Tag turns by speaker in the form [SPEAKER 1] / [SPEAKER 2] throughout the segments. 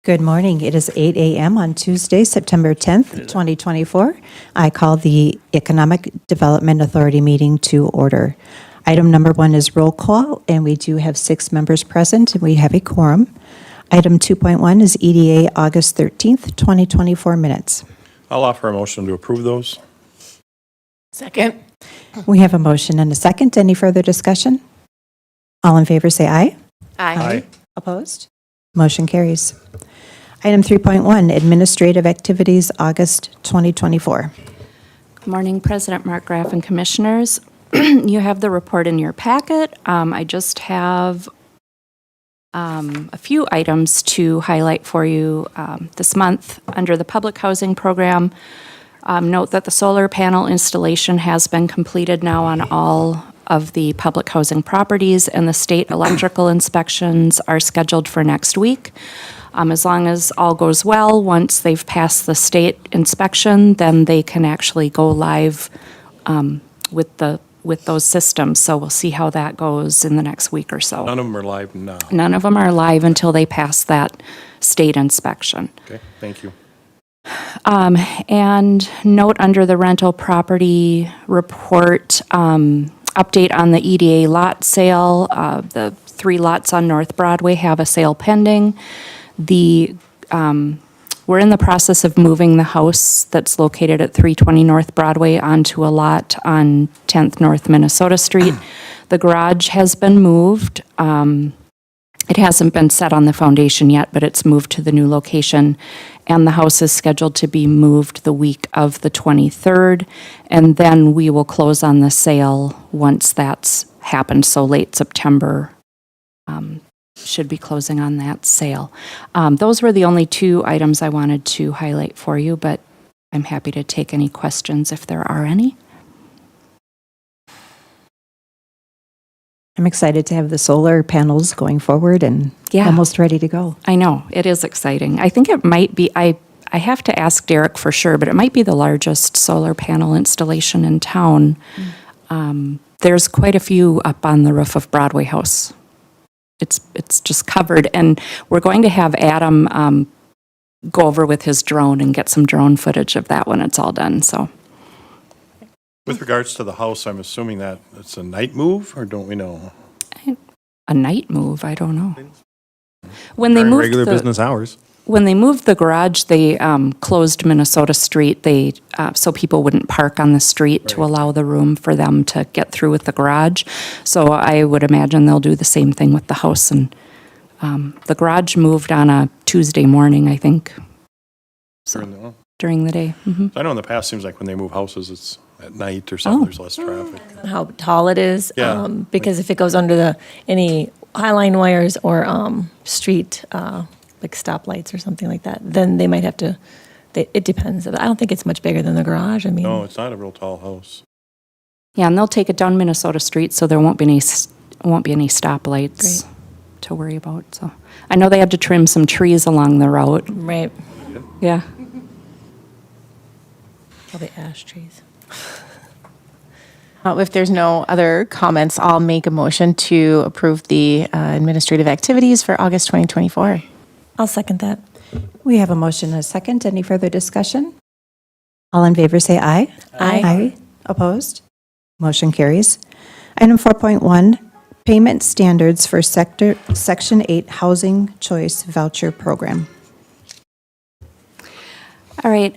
[SPEAKER 1] Good morning. It is 8 a.m. on Tuesday, September 10th, 2024. I call the Economic Development Authority meeting to order. Item number 1 is roll call, and we do have 6 members present, and we have a quorum. Item 2.1 is EDA August 13th, 2024 minutes.
[SPEAKER 2] I'll offer a motion to approve those.
[SPEAKER 3] Second.
[SPEAKER 1] We have a motion and a second. Any further discussion? All in favor say aye.
[SPEAKER 2] Aye.
[SPEAKER 1] Opposed? Motion carries. Item 3.1, Administrative Activities, August 2024.
[SPEAKER 4] Good morning, President Mark Graff and Commissioners. You have the report in your packet. I just have a few items to highlight for you this month. Under the Public Housing Program, note that the solar panel installation has been completed now on all of the public housing properties, and the state electrical inspections are scheduled for next week. As long as all goes well, once they've passed the state inspection, then they can actually go live with those systems. So we'll see how that goes in the next week or so.
[SPEAKER 2] None of them are live now.
[SPEAKER 4] None of them are live until they pass that state inspection.
[SPEAKER 2] Okay, thank you.
[SPEAKER 4] And note under the rental property report, update on the EDA lot sale. The 3 lots on North Broadway have a sale pending. We're in the process of moving the house that's located at 320 North Broadway onto a lot on 10th North Minnesota Street. The garage has been moved. It hasn't been set on the foundation yet, but it's moved to the new location. And the house is scheduled to be moved the week of the 23rd. And then we will close on the sale once that's happened. So late September should be closing on that sale. Those were the only 2 items I wanted to highlight for you, but I'm happy to take any questions if there are any.
[SPEAKER 1] I'm excited to have the solar panels going forward and
[SPEAKER 4] Yeah.
[SPEAKER 1] almost ready to go.
[SPEAKER 4] I know, it is exciting. I think it might be, I have to ask Derek for sure, but it might be the largest solar panel installation in town. There's quite a few up on the roof of Broadway House. It's just covered, and we're going to have Adam go over with his drone and get some drone footage of that when it's all done, so.
[SPEAKER 2] With regards to the house, I'm assuming that it's a night move, or don't we know?
[SPEAKER 4] A night move, I don't know. When they
[SPEAKER 2] During
[SPEAKER 4] moved
[SPEAKER 2] regular
[SPEAKER 4] the,
[SPEAKER 2] business hours.
[SPEAKER 4] when they moved the garage, they closed Minnesota Street. They so people wouldn't park on the street to
[SPEAKER 2] Right.
[SPEAKER 4] allow the room for them to get through with the garage. So I would imagine they'll do the same thing with the house. And the garage moved on a Tuesday morning, I think, during the day.
[SPEAKER 2] I know in the past, seems like when they move houses, it's at night or something,
[SPEAKER 4] Oh.
[SPEAKER 2] there's less traffic.
[SPEAKER 3] How tall it is.
[SPEAKER 2] Yeah.
[SPEAKER 3] Because if it goes under any highline wires or street, like stoplights or something like that, then they might have to, it depends. I don't think it's much bigger than the garage. I mean,
[SPEAKER 2] No, it's not a real tall house.
[SPEAKER 4] Yeah, and they'll take it down Minnesota Street, so there won't be any stoplights
[SPEAKER 3] Great.
[SPEAKER 4] to worry about. So I know they had to trim some trees along the route.
[SPEAKER 3] right,
[SPEAKER 4] Yeah.
[SPEAKER 3] probably ash trees.
[SPEAKER 5] If there's no other comments, I'll make a motion to approve the administrative activities for August 2024.
[SPEAKER 3] I'll second that.
[SPEAKER 1] We have a motion and a second. Any further discussion? All in favor say aye.
[SPEAKER 3] Aye.
[SPEAKER 1] Opposed? Motion carries. Item 4.1, Payment Standards for Section 8 Housing Choice Voucher Program.
[SPEAKER 4] All right,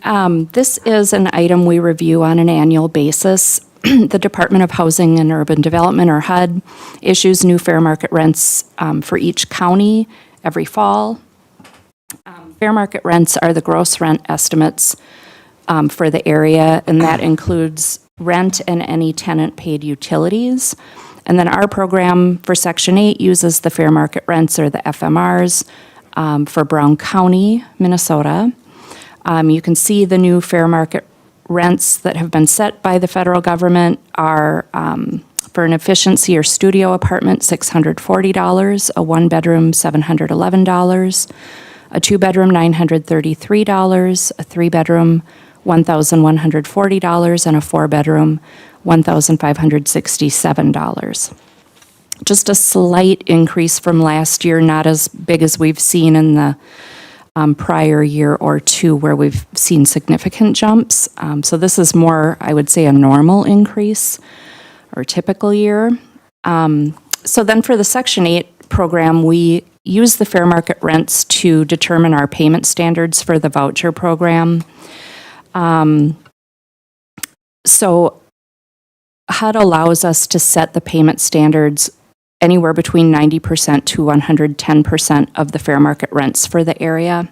[SPEAKER 4] this is an item we review on an annual basis. The Department of Housing and Urban Development, or HUD, issues new fair market rents for each county every fall. Fair market rents are the gross rent estimates for the area, and that includes rent and any tenant-paid utilities. And then our program for Section 8 uses the fair market rents, or the FMRs, for Brown County, Minnesota. You can see the new fair market rents that have been set by the federal government are for an efficiency or studio apartment, $640, a 1-bedroom, $711, a 2-bedroom, $933, a 3-bedroom, $1,140, and a 4-bedroom, $1,567. Just a slight increase from last year, not as big as we've seen in the prior year or two where we've seen significant jumps. So this is more, I would say, a normal increase or typical year. So then for the Section 8 program, we use the fair market rents to determine our payment standards for the voucher program. So HUD allows us to set the payment standards anywhere between 90% to 110% of the fair market rents for the area.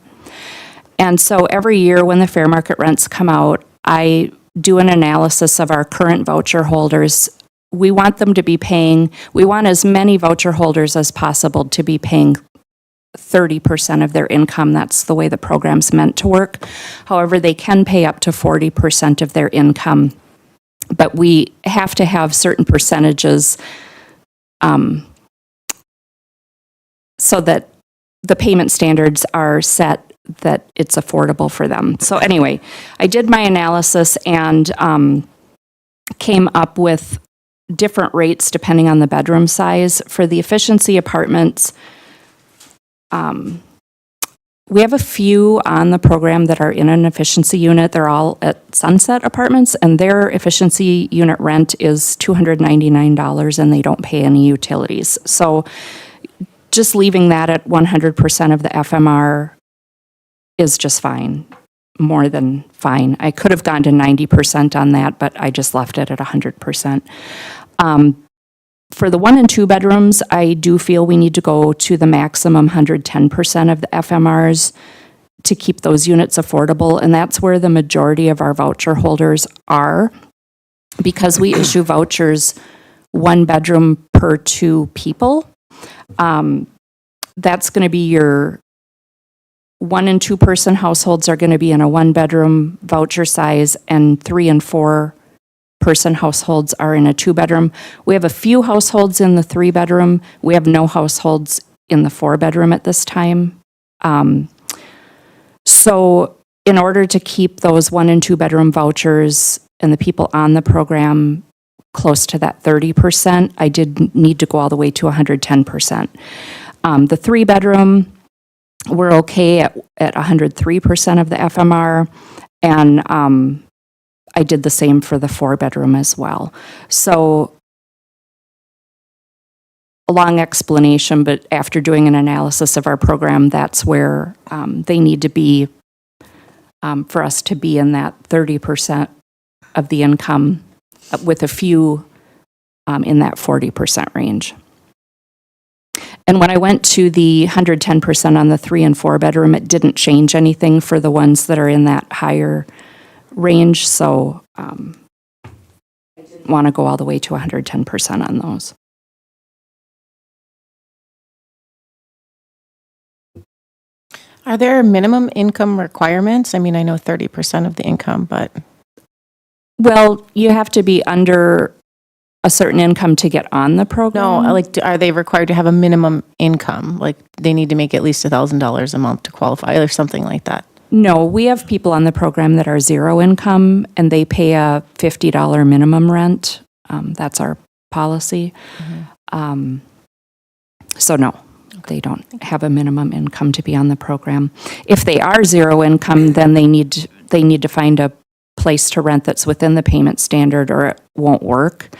[SPEAKER 4] And so every year when the fair market rents come out, I do an analysis of our current voucher holders. We want them to be paying, we want as many voucher holders as possible to be paying 30% of their income. That's the way the program's meant to work. However, they can pay up to 40% of their income, but we have to have certain percentages so that the payment standards are set that it's affordable for them. So anyway, I did my analysis and came up with different rates depending on the bedroom size. For the efficiency apartments, we have a few on the program that are in an efficiency unit. They're all at Sunset Apartments, and their efficiency unit rent is $299, and they don't pay any utilities. So just leaving that at 100% of the FMR is just fine, more than fine. I could have gone to 90% on that, but I just left it at 100%. For the 1 and 2 bedrooms, I do feel we need to go to the maximum 110% of the FMRs to keep those units affordable, and that's where the majority of our voucher holders are. Because we issue vouchers 1 bedroom per 2 people, that's going to be your 1 and 2 person households are going to be in a 1 bedroom voucher size, and 3 and 4 person households are in a 2 bedroom. We have a few households in the 3 bedroom. We have no households in the 4 bedroom at this time. So in order to keep those 1 and 2 bedroom vouchers and the people on the program close to that 30%, I did need to go all the way to 110%. The 3 bedroom, we're okay at 103% of the FMR, and I did the same for the 4 bedroom as well. So a long explanation, but after doing an analysis of our program, that's where they need to be for us to be in that 30% of the income, with a few in that 40% range. And when I went to the 110% on the 3 and 4 bedroom, it didn't change anything for the ones that are in that higher range. So I didn't want to go all the way to 110% on those.
[SPEAKER 5] Are there minimum income requirements? I mean, I know 30% of the income, but
[SPEAKER 4] Well, you have to be under a certain income to get on the program.
[SPEAKER 5] no, like, are they required to have a minimum income? Like, they need to make at least $1,000 a month to qualify or something like that?
[SPEAKER 4] No, we have people on the program that are 0 income, and they pay a $50 minimum rent. That's our policy. So no, they don't have a minimum income to be on the program. If they are 0 income, then they need to find a place to rent that's within the payment standard, or it won't work.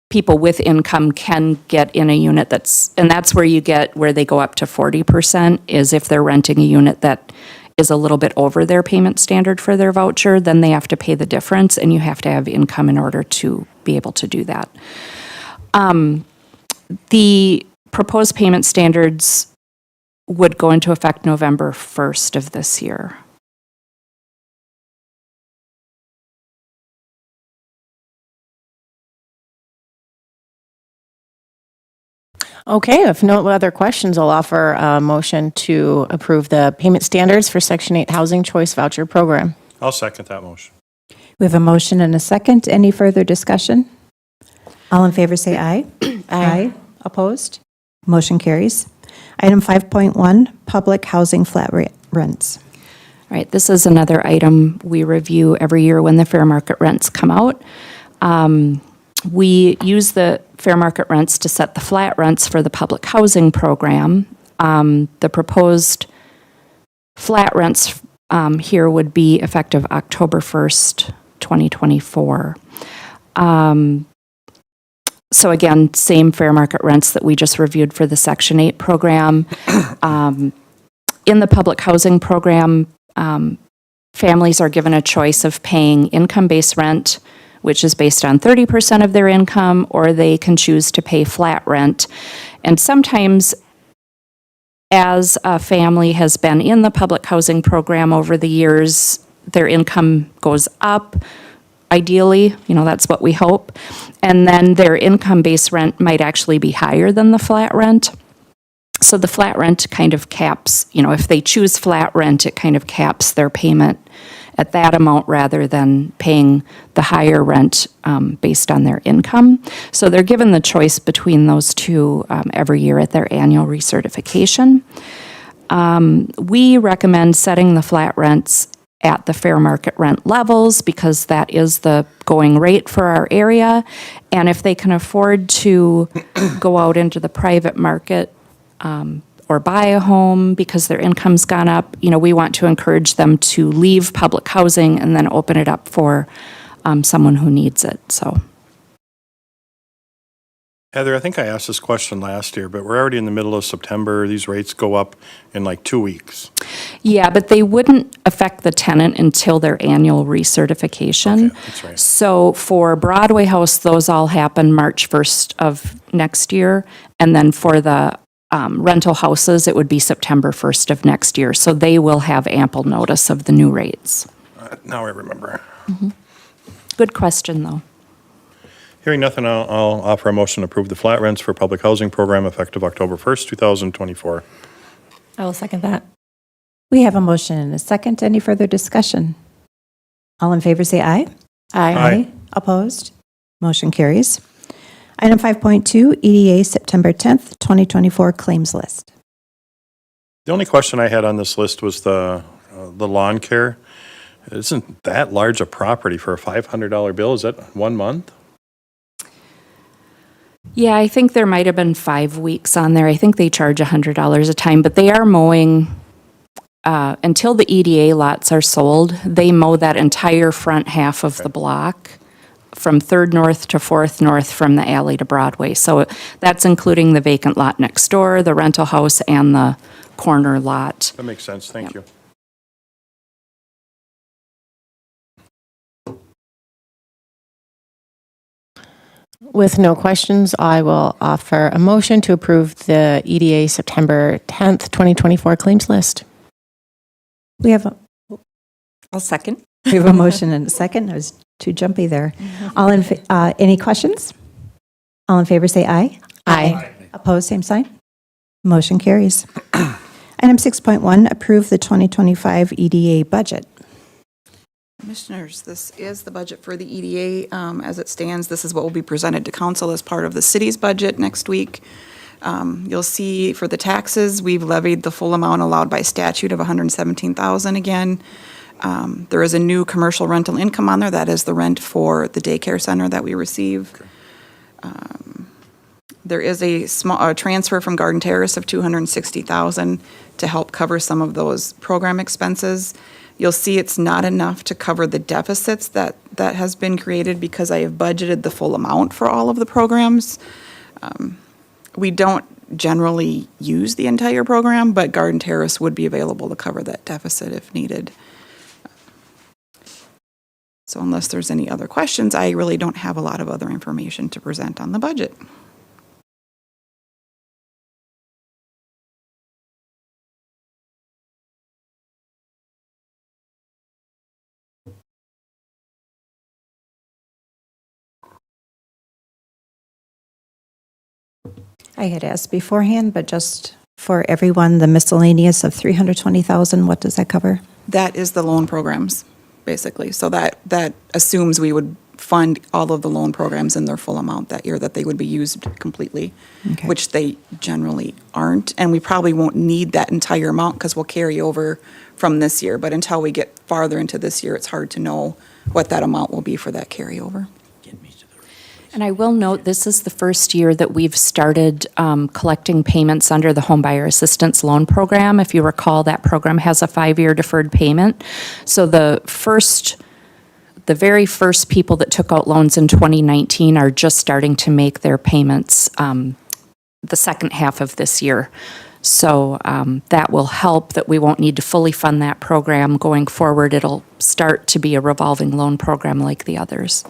[SPEAKER 4] People with income can get in a unit that's where they go up to 40%, is if they're renting a unit that is a little bit over their payment standard for their voucher, then they have to pay the difference, and you have to have income in order to be able to do that. The proposed payment standards would go into effect November 1st of this year.
[SPEAKER 5] Okay, if no other questions, I'll offer a motion to approve the payment standards for Section 8 Housing Choice Voucher Program.
[SPEAKER 2] I'll second that motion.
[SPEAKER 1] We have a motion and a second. Any further discussion? All in favor say aye. Aye. Opposed? Motion carries. Item 5.1, public housing flat rents.
[SPEAKER 4] All right, this is another item we review every year when the fair market rents come out. We use the fair market rents to set the flat rents for the public housing program. The proposed flat rents here would be effective October 1st, 2024. So again, same fair market rents that we just reviewed for the Section 8 program. In the public housing program, families are given a choice of paying income-based rent, which is based on 30% of their income, or they can choose to pay flat rent. And sometimes, as a family has been in the public housing program over the years, their income goes up. Ideally, that's what we hope. And then their income-based rent might actually be higher than the flat rent. So the flat rent kind of caps, if they choose flat rent, it kind of caps their payment at that amount rather than paying the higher rent based on their income. So they're given the choice between those two every year at their annual recertification. We recommend setting the flat rents at the fair market rent levels because that is the going rate for our area. And if they can afford to go out into the private market or buy a home because their income's gone up, we want to encourage them to leave public housing and then open it up for someone who needs it, so.
[SPEAKER 2] Heather, I think I asked this question last year, but we're already in the middle of September. These rates go up in like 2 weeks.
[SPEAKER 4] Yeah, but they wouldn't affect the tenant until their annual recertification.
[SPEAKER 2] Okay, that's right.
[SPEAKER 4] So for Broadway House, those all happen March 1st of next year. And then for the rental houses, it would be September 1st of next year. So they will have ample notice of the new rates.
[SPEAKER 2] Now I remember.
[SPEAKER 4] Good question, though.
[SPEAKER 2] Hearing nothing, I'll offer a motion to approve the flat rents for public housing program effective October 1st, 2024.
[SPEAKER 3] I will second that.
[SPEAKER 1] We have a motion and a second. Any further discussion? All in favor say aye.
[SPEAKER 2] Aye.
[SPEAKER 1] Opposed? Motion carries. Item 5.2, EDA September 10th, 2024 claims list.
[SPEAKER 2] The only question I had on this list was the lawn care. Isn't that large a property for a $500 bill? Is that 1 month?
[SPEAKER 4] Yeah, I think there might have been 5 weeks on there. I think they charge $100 a time, but they are mowing until the EDA lots are sold. They mow that entire front half of the block from 3rd North to 4th North from the alley to Broadway. So that's including the vacant lot next door, the rental house, and the corner lot.
[SPEAKER 2] That makes sense. Thank you.
[SPEAKER 5] With no questions, I will offer a motion to approve the EDA September 10th, 2024 claims list.
[SPEAKER 1] We have a,
[SPEAKER 4] I'll second.
[SPEAKER 1] we have a motion and a second. I was too jumpy there. All in, any questions? All in favor say aye.
[SPEAKER 5] Aye.
[SPEAKER 1] Opposed, same sign. Motion carries. Item 6.1, approve the 2025 EDA budget.
[SPEAKER 6] Commissioners, this is the budget for the EDA as it stands. This is what will be presented to council as part of the city's budget next week. You'll see for the taxes, we've levied the full amount allowed by statute of $117,000 again. There is a new commercial rental income on there. That is the rent for the daycare center that we receive. There is a small transfer from Garden Terrace of $260,000 to help cover some of those program expenses. You'll see it's not enough to cover the deficits that has been created because I have budgeted the full amount for all of the programs. We don't generally use the entire program, but Garden Terrace would be available to cover that deficit if needed. So unless there's any other questions, I really don't have a lot of other information to present on the budget.
[SPEAKER 1] I had asked beforehand, but just for everyone, the miscellaneous of $320,000, what does that cover?
[SPEAKER 6] That is the loan programs, basically. So that assumes we would fund all of the loan programs in their full amount that year, that they would be used completely,
[SPEAKER 1] Okay.
[SPEAKER 6] which they generally aren't. And we probably won't need that entire amount because we'll carry over from this year. But until we get farther into this year, it's hard to know what that amount will be for that carryover.
[SPEAKER 4] And I will note, this is the first year that we've started collecting payments under the Home Buyer Assistance Loan Program. If you recall, that program has a 5-year deferred payment. So the very first people that took out loans in 2019 are just starting to make their payments the second half of this year. So that will help, that we won't need to fully fund that program going forward. It'll start to be a revolving loan program like the others.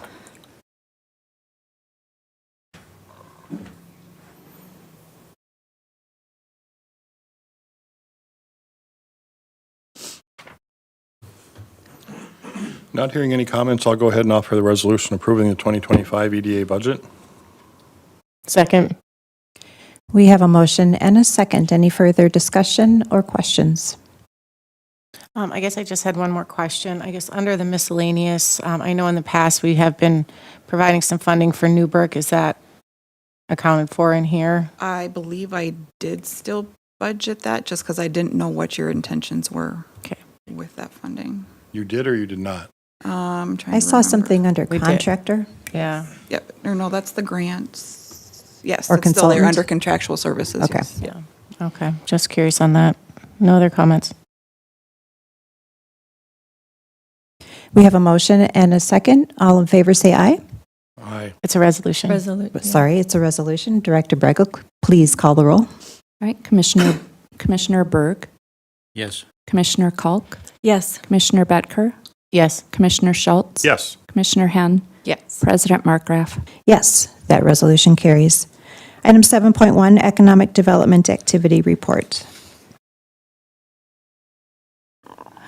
[SPEAKER 2] Not hearing any comments, I'll go ahead and offer the resolution approving the 2025 EDA budget.
[SPEAKER 5] Second.
[SPEAKER 1] We have a motion and a second. Any further discussion or questions?
[SPEAKER 5] I guess I just had one more question. I guess under the miscellaneous, I know in the past we have been providing some funding for Newburgh. Is that accounted for in here?
[SPEAKER 6] I believe I did still budget that, just because I didn't know what your intentions were
[SPEAKER 5] Okay.
[SPEAKER 6] with that funding.
[SPEAKER 2] You did or you did not?
[SPEAKER 6] I'm trying
[SPEAKER 1] I
[SPEAKER 6] to
[SPEAKER 1] saw
[SPEAKER 6] remember.
[SPEAKER 1] something under
[SPEAKER 5] We did.
[SPEAKER 1] contractor.
[SPEAKER 5] Yeah.
[SPEAKER 6] Yep, or no, that's the grants. Yes,
[SPEAKER 1] Or
[SPEAKER 6] it's still there
[SPEAKER 1] consultant?
[SPEAKER 6] under contractual services.
[SPEAKER 1] Okay.
[SPEAKER 6] yes.
[SPEAKER 5] Yeah. Okay. Just curious on that. No other comments?
[SPEAKER 1] We have a motion and a second. All in favor, say aye.
[SPEAKER 2] Aye.
[SPEAKER 5] It's a resolution.
[SPEAKER 1] Sorry, it's a resolution. Director Bregel, please call the roll.
[SPEAKER 4] All right, Commissioner Berg,
[SPEAKER 7] Yes.
[SPEAKER 4] Commissioner Kalk,
[SPEAKER 3] Yes.
[SPEAKER 4] Commissioner Betker,
[SPEAKER 5] Yes.
[SPEAKER 4] Commissioner Schultz.
[SPEAKER 2] Yes.
[SPEAKER 4] Commissioner Henn,
[SPEAKER 5] Yes.
[SPEAKER 4] President Markgraf.
[SPEAKER 1] Yes, that resolution carries. Item 7.1, Economic Development Activity Report.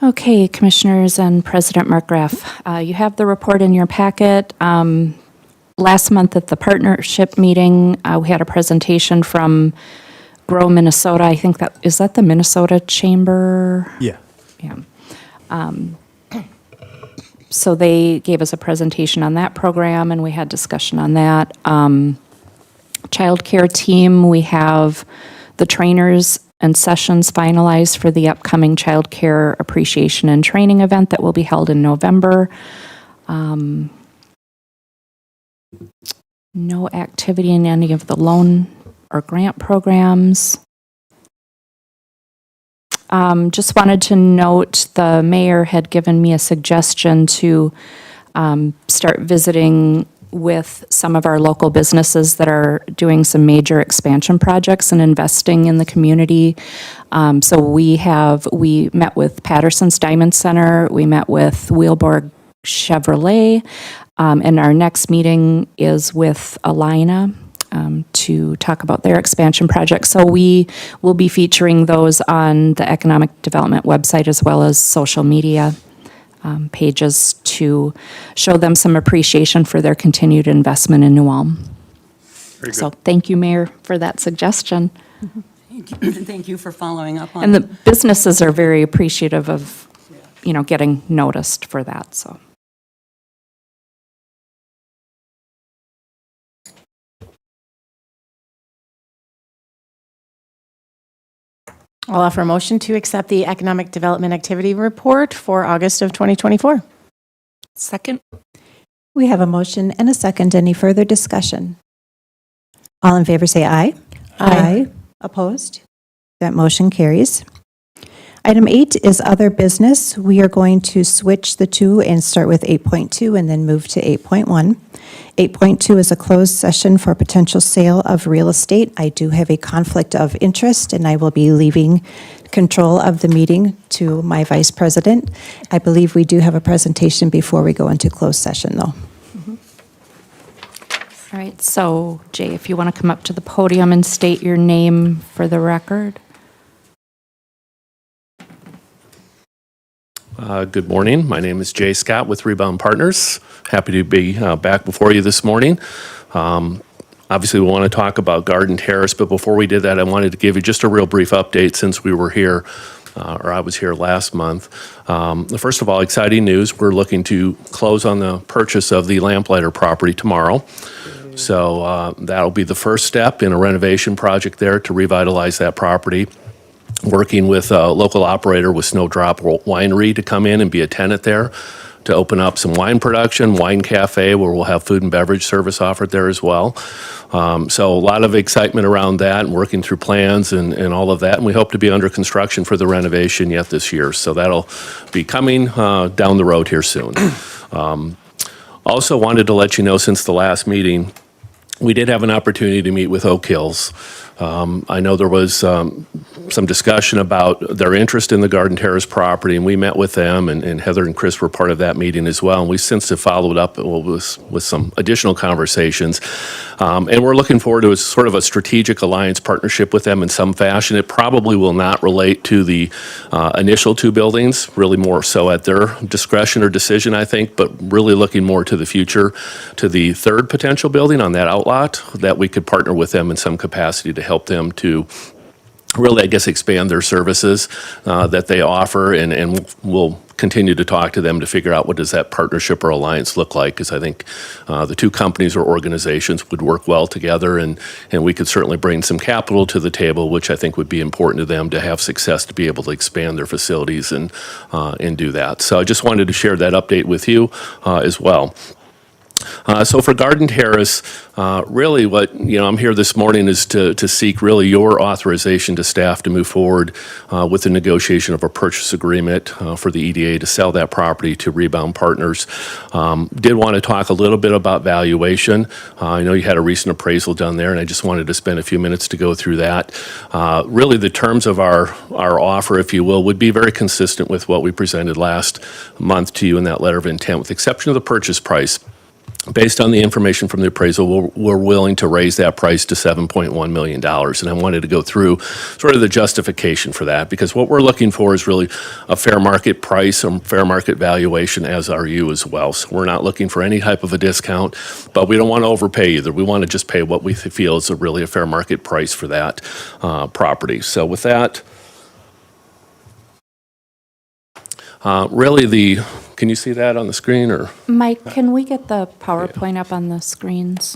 [SPEAKER 4] Okay, Commissioners and President Markgraf, you have the report in your packet. Last month at the partnership meeting, we had a presentation from Grow Minnesota. I think is that the Minnesota Chamber?
[SPEAKER 7] Yeah.
[SPEAKER 4] Yeah. So they gave us a presentation on that program, and we had discussion on that. Childcare team, we have the trainers and sessions finalized for the upcoming Childcare Appreciation and Training event that will be held in November. No activity in any of the loan or grant programs. Just wanted to note, the mayor had given me a suggestion to start visiting with some of our local businesses that are doing some major expansion projects and investing in the community. So we met with Patterson's Diamond Center, we met with Wheelborg Chevrolet, and our next meeting is with Alina to talk about their expansion project. So we will be featuring those on the Economic Development website as well as social media pages to show them some appreciation for their continued investment in New Ulm.
[SPEAKER 2] Very
[SPEAKER 4] So
[SPEAKER 2] good.
[SPEAKER 4] thank you, Mayor, for that suggestion.
[SPEAKER 8] Thank you for following up on
[SPEAKER 4] And the businesses are very appreciative of, getting noticed for that, so.
[SPEAKER 5] I'll offer a motion to accept the Economic Development Activity Report for August of 2024.
[SPEAKER 4] Second.
[SPEAKER 1] We have a motion and a second. Any further discussion? All in favor, say aye.
[SPEAKER 5] Aye.
[SPEAKER 1] Opposed? That motion carries. Item 8 is other business. We are going to switch the two and start with 8.2 and then move to 8.1. 8.2 is a closed session for potential sale of real estate. I do have a conflict of interest, and I will be leaving control of the meeting to my vice president. I believe we do have a presentation before we go into closed session, though.
[SPEAKER 4] All right, so Jay, if you want to come up to the podium and state your name for the record.
[SPEAKER 9] Good morning. My name is Jay Scott with Rebound Partners. Happy to be back before you this morning. Obviously, we want to talk about Garden Terrace, but before we did that, I wanted to give you just a real brief update since we were here, or I was here last month. First of all, exciting news. We're looking to close on the purchase of the Lamplighter property tomorrow. So that'll be the first step in a renovation project there to revitalize that property. Working with a local operator with Snowdrop Winery to come in and be a tenant there to open up some wine production, wine cafe, where we'll have food and beverage service offered there as well. So a lot of excitement around that and working through plans and all of that. And we hope to be under construction for the renovation yet this year. So that'll be coming down the road here soon. Also wanted to let you know, since the last meeting, we did have an opportunity to meet with Oak Hills. I know there was some discussion about their interest in the Garden Terrace property, and we met with them, and Heather and Chris were part of that meeting as well. And we since have followed up with some additional conversations. And we're looking forward to a sort of a strategic alliance partnership with them in some fashion. It probably will not relate to the initial two buildings, really more so at their discretion or decision, I think, but really looking more to the future, to the third potential building on that outlot, that we could partner with them in some capacity to help them to really, I guess, expand their services that they offer, and we'll continue to talk to them to figure out what does that partnership or alliance look like, because I think the two companies or organizations would work well together, and we could certainly bring some capital to the table, which I think would be important to them to have success, to be able to expand their facilities and do that. So I just wanted to share that update with you as well. So for Garden Terrace, really what, I'm here this morning is to seek really your authorization to staff to move forward with the negotiation of a purchase agreement for the EDA to sell that property to Rebound Partners. Did want to talk a little bit about valuation. I know you had a recent appraisal done there, and I just wanted to spend a few minutes to go through that. Really the terms of our offer, if you will, would be very consistent with what we presented last month to you in that letter of intent, with the exception of the purchase price. Based on the information from the appraisal, we're willing to raise that price to $7.1 million. And I wanted to go through sort of the justification for that, because what we're looking for is really a fair market price or fair market valuation, as are you as well. So we're not looking for any type of a discount, but we don't want to overpay either. We want to just pay what we feel is really a fair market price for that property. So with that, really can you see that on the screen, or?
[SPEAKER 4] Mike, can we get the PowerPoint up on the screens?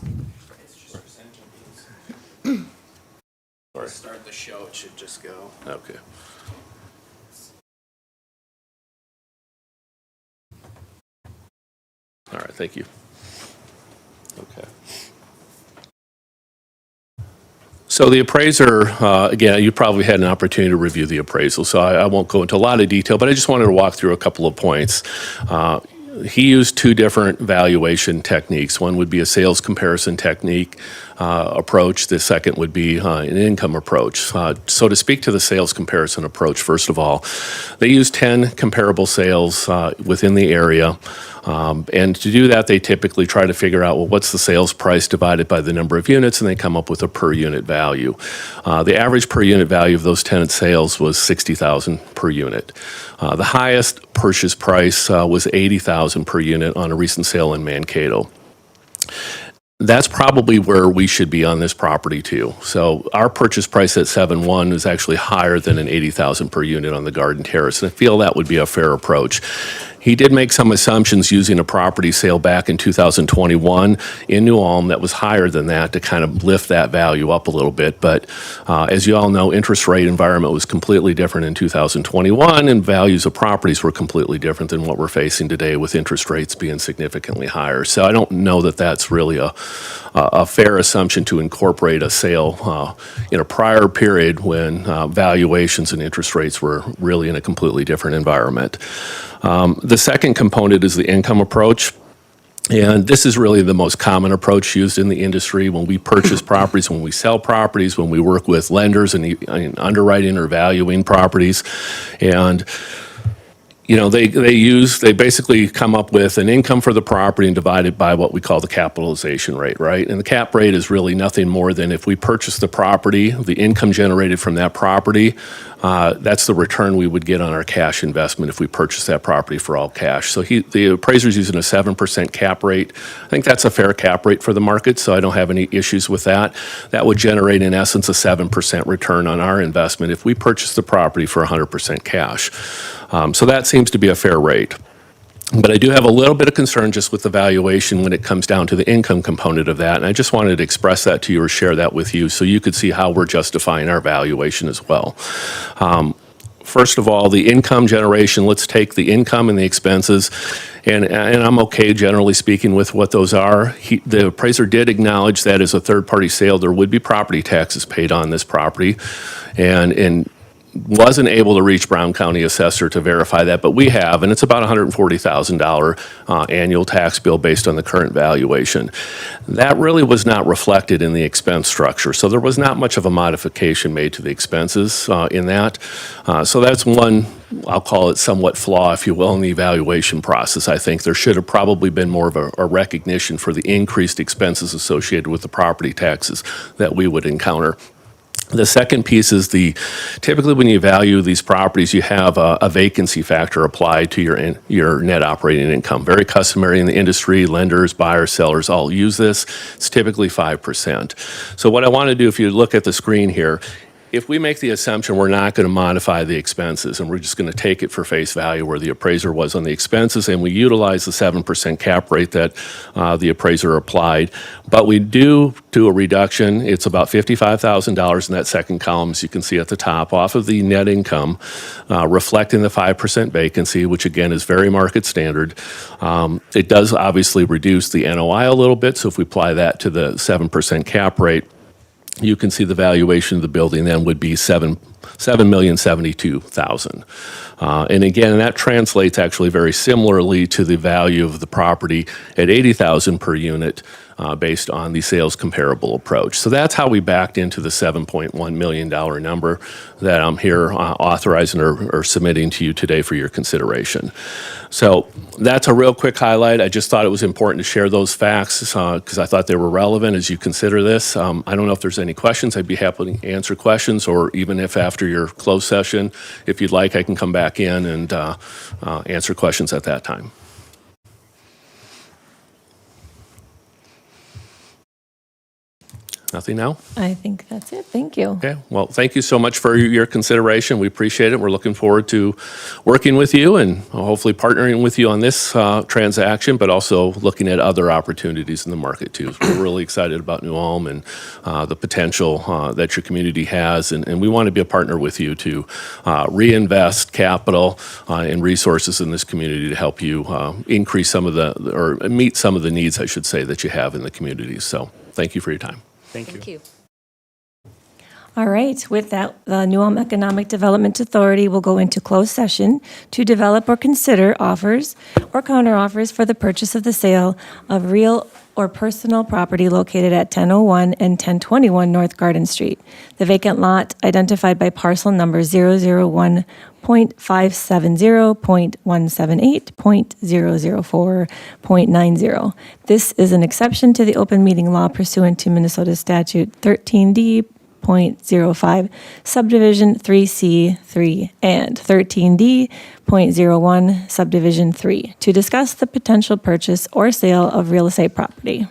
[SPEAKER 9] Start the show, it should just go. Okay. All right, thank you. Okay. So the appraiser, again, you probably had an opportunity to review the appraisal, so I won't go into a lot of detail, but I just wanted to walk through a couple of points. He used two different valuation techniques. One would be a sales comparison technique approach. The second would be an income approach. So to speak to the sales comparison approach, first of all, they use 10 comparable sales within the area. And to do that, they typically try to figure out, well, what's the sales price divided by the number of units, and they come up with a per unit value. The average per unit value of those tenant sales was $60,000 per unit. The highest purchase price was $80,000 per unit on a recent sale in Mankato. That's probably where we should be on this property too. So our purchase price at 7.1 is actually higher than an $80,000 per unit on the Garden Terrace, and I feel that would be a fair approach. He did make some assumptions using a property sale back in 2021 in New Ulm that was higher than that to kind of lift that value up a little bit. But as you all know, interest rate environment was completely different in 2021, and values of properties were completely different than what we're facing today, with interest rates being significantly higher. So I don't know that that's really a fair assumption to incorporate a sale in a prior period when valuations and interest rates were really in a completely different environment. The second component is the income approach. And this is really the most common approach used in the industry when we purchase properties, when we sell properties, when we work with lenders and underwriting or valuing properties. And they basically come up with an income for the property and divide it by what we call the capitalization rate, right? And the cap rate is really nothing more than, if we purchase the property, the income generated from that property, that's the return we would get on our cash investment if we purchase that property for all cash. So the appraiser's using a 7% cap rate. I think that's a fair cap rate for the market, so I don't have any issues with that. That would generate, in essence, a 7% return on our investment if we purchase the property for 100% cash. So that seems to be a fair rate. But I do have a little bit of concern just with the valuation when it comes down to the income component of that. And I just wanted to express that to you or share that with you so you could see how we're justifying our valuation as well. First of all, the income generation, let's take the income and the expenses, and I'm okay, generally speaking, with what those are. The appraiser did acknowledge that as a third-party sale, there would be property taxes paid on this property, and wasn't able to reach Brown County Assessor to verify that, but we have, and it's about $140,000 annual tax bill based on the current valuation. That really was not reflected in the expense structure, so there was not much of a modification made to the expenses in that. So that's one, I'll call it somewhat flaw, if you will, in the evaluation process. I think there should have probably been more of a recognition for the increased expenses associated with the property taxes that we would encounter. The second piece is typically when you value these properties, you have a vacancy factor applied to your net operating income. Very customary in the industry, lenders, buyers, sellers all use this. It's typically 5%. So what I want to do, if you look at the screen here, if we make the assumption we're not going to modify the expenses and we're just going to take it for face value where the appraiser was on the expenses, and we utilize the 7% cap rate that the appraiser applied, but we do a reduction, it's about $55,000 in that second column, as you can see at the top, off of the net income, reflecting the 5% vacancy, which again is very market standard. It does obviously reduce the NOI a little bit, so if we apply that to the 7% cap rate, you can see the valuation of the building then would be $7,072,000. And again, that translates actually very similarly to the value of the property at $80,000 per unit based on the sales comparable approach. So that's how we backed into the $7.1 million number that I'm here authorizing or submitting to you today for your consideration. So that's a real quick highlight. I just thought it was important to share those facts because I thought they were relevant as you consider this. I don't know if there's any questions. I'd be happy to answer questions, or even if after your closed session, if you'd like, I can come back in and answer questions at that time. Nothing now?
[SPEAKER 3] I think that's it. Thank you.
[SPEAKER 9] Okay, well, thank you so much for your consideration. We appreciate it. We're looking forward to working with you and hopefully partnering with you on this transaction, but also looking at other opportunities in the market too. We're really excited about New Ulm and the potential that your community has, and we want to be a partner with you to reinvest capital and resources in this community to help you increase some of or meet some of the needs, I should say, that you have in the community. So thank you for your time.
[SPEAKER 2] Thank you.
[SPEAKER 3] All right, with that, the New Ulm Economic Development Authority will go into closed session to develop or consider offers or counteroffers for the purchase of the sale of real or personal property located at 1001 and 1021 North Garden Street. The vacant lot identified by parcel number 001.570.178.004.90. This is an exception to the open meeting law pursuant to Minnesota Statute 13D.05, Subdivision 3C3, and 13D.01, Subdivision 3, to discuss the potential purchase or sale of real estate property.